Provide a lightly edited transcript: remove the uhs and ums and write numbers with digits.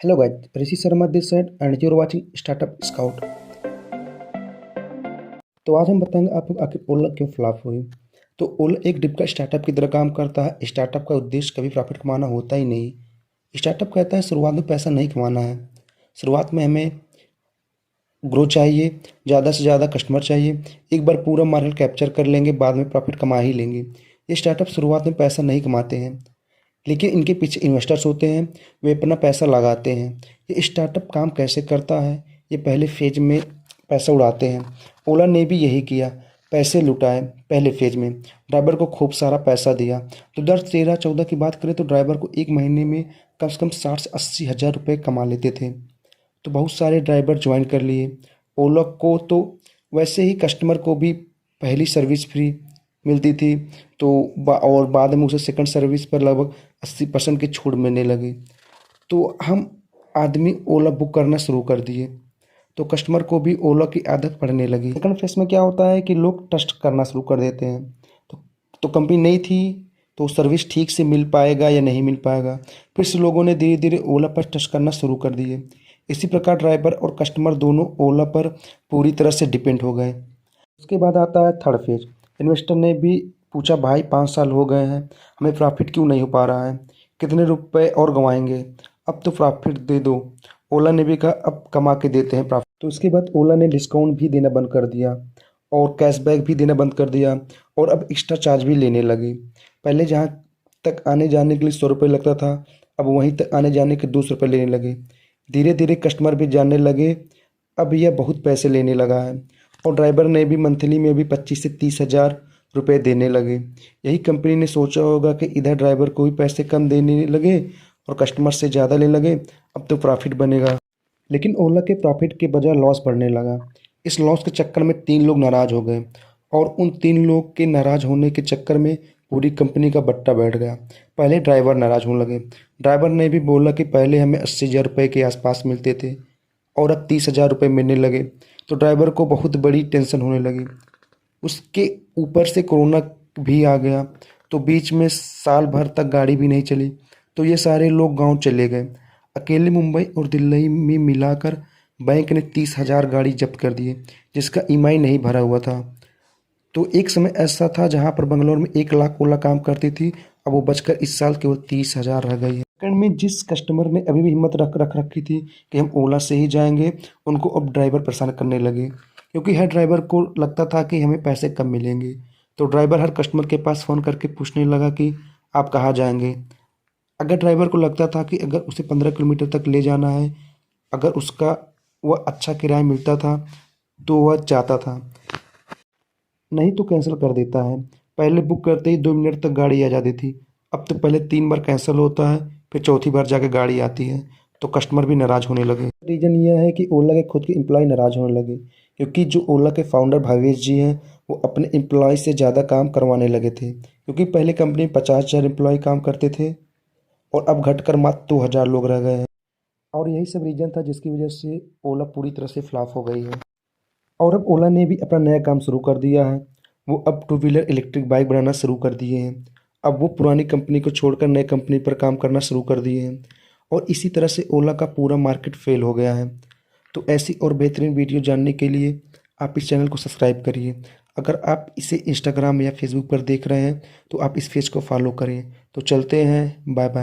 Hello guys, Rishi Sharma this side and you're watching Startup Scout। तो आज हम बताएंगे आपको आखिर ओला क्यों फ्लॉप हुई। तो ओला एक डिप का स्टार्टअप की तरह काम करता है। स्टार्टअप का उद्देश्य कभी प्रॉफिट कमाना होता ही नहीं। स्टार्टअप कहता है शुरुआत में पैसा नहीं कमाना है, शुरुआत में हमें ग्रो चाहिए, ज़्यादा से ज़्यादा कस्टमर चाहिए, एक बार पूरा मार्केट कैप्चर कर लेंगे, बाद में प्रॉफिट कमा ही लेंगे। ये स्टार्टअप शुरुआत में पैसा नहीं कमाते हैं, लेकिन इनके पीछे इन्वेस्टर्स होते हैं, वे अपना पैसा लगाते हैं। ये स्टार्टअप काम कैसे करता है, ये पहले फेज में पैसा उड़ाते हैं। ओला ने भी यही किया, पैसे लुटाए पहले फेज में, ड्राइवर को खूब सारा पैसा दिया। तो 2013-14 की बात करें तो ड्राइवर को एक महीने में कम से कम 60 से 80 हज़ार रुपये कमा लेते थे। तो बहुत सारे ड्राइवर ज्वाइन कर लिए ओला को। तो वैसे ही कस्टमर को भी पहली सर्विस फ्री मिलती थी, तो और बाद में उसे सेकंड सर्विस पर लगभग 80% की छूट मिलने लगी। तो हम आदमी ओला बुक करना शुरू कर दिए, तो कस्टमर को भी ओला की आदत पड़ने लगी। सेकंड फेज में क्या होता है कि लोग ट्रस्ट करना शुरू कर देते हैं। तो कंपनी नहीं थी तो सर्विस ठीक से मिल पाएगा या नहीं मिल पाएगा, फिर से लोगों ने धीरे धीरे ओला पर ट्रस्ट करना शुरू कर दिए। इसी प्रकार ड्राइवर और कस्टमर दोनों ओला पर पूरी तरह से डिपेंड हो गए। उसके बाद आता है थर्ड फेज। इन्वेस्टर ने भी पूछा, भाई 5 साल हो गए हैं, हमें प्रॉफिट क्यों नहीं हो पा रहा है, कितने रुपए और गंवाएंगे, अब तो प्रॉफिट दे दो। ओला ने भी कहा अब कमा के देते हैं प्रॉफिट। तो उसके बाद ओला ने डिस्काउंट भी देना बंद कर दिया और कैशबैक भी देना बंद कर दिया, और अब एक्स्ट्रा चार्ज भी लेने लगे। पहले जहाँ तक आने जाने के लिए 100 रुपये लगता था, अब वहीं तक आने जाने के 200 रुपये लेने लगे। धीरे धीरे कस्टमर भी जानने लगे, अब यह बहुत पैसे लेने लगा है। और ड्राइवर ने भी मंथली में भी 25 से 30 हज़ार रुपये देने लगे। यही कंपनी ने सोचा होगा कि इधर ड्राइवर को भी पैसे कम देने लगे और कस्टमर से ज़्यादा लेने लगे, अब तो प्रॉफिट बनेगा। लेकिन ओला के प्रॉफिट के बजाय लॉस बढ़ने लगा। इस लॉस के चक्कर में 3 लोग नाराज़ हो गए, और उन 3 लोग के नाराज़ होने के चक्कर में पूरी कंपनी का बट्टा बैठ गया। पहले ड्राइवर नाराज़ होने लगे। ड्राइवर ने भी बोला कि पहले हमें 80 हज़ार रुपये के आसपास मिलते थे और अब 30 हज़ार रुपये मिलने लगे। तो ड्राइवर को बहुत बड़ी टेंशन होने लगी। उसके ऊपर से कोरोना भी आ गया, तो बीच में साल भर तक गाड़ी भी नहीं चली। तो ये सारे लोग गांव चले गए। अकेले मुंबई और दिल्ली में मिलाकर बैंक ने 30 हज़ार गाड़ी जब्त कर दिए, जिसका ईएमआई नहीं भरा हुआ था। तो एक समय ऐसा था जहां पर बंगलौर में 1 लाख ओला काम करती थी, अब वो बचकर इस साल केवल 30 हज़ार रह गई है। सेकंड में जिस कस्टमर ने अभी भी हिम्मत रख रखी थी कि हम ओला से ही जाएंगे, उनको अब ड्राइवर परेशान करने लगे, क्योंकि हर ड्राइवर को लगता था कि हमें पैसे कम मिलेंगे। तो ड्राइवर हर कस्टमर के पास फ़ोन करके पूछने लगा कि आप कहाँ जाएंगे। अगर ड्राइवर को लगता था कि अगर उसे 15 किलोमीटर तक ले जाना है, अगर उसका वह अच्छा किराया मिलता था तो वह जाता था, नहीं तो कैंसिल कर देता है। पहले बुक करते ही 2 मिनट तक गाड़ी आ जाती थी, अब तो पहले 3 बार कैंसिल होता है, फिर चौथी बार जाके गाड़ी आती है। तो कस्टमर भी नाराज़ होने लगे। रीज़न यह है कि ओला के खुद के एम्प्लॉय नाराज़ होने लगे, क्योंकि जो ओला के फाउंडर भावेश जी हैं, वो अपने एम्प्लॉय से ज़्यादा काम करवाने लगे थे। क्योंकि पहले कंपनी 50 हज़ार एम्प्लॉय काम करते थे और अब घटकर मात्र 2 हज़ार लोग रह गए हैं। और यही सब रीज़न था जिसकी वजह से ओला पूरी तरह से फ्लॉप हो गई है। और अब ओला ने भी अपना नया काम शुरू कर दिया है। वो अब 2 व्हीलर इलेक्ट्रिक बाइक बनाना शुरू कर दिए हैं। अब वो पुरानी कंपनी को छोड़कर नई कंपनी पर काम करना शुरू कर दिए हैं, और इसी तरह से ओला का पूरा मार्केट फेल हो गया है। तो ऐसी और बेहतरीन वीडियो जानने के लिए आप इस चैनल को सब्सक्राइब करिए। अगर आप इसे इंस्टाग्राम या फेसबुक पर देख रहे हैं तो आप इस पेज को फॉलो करें। तो चलते हैं, बाय बाय।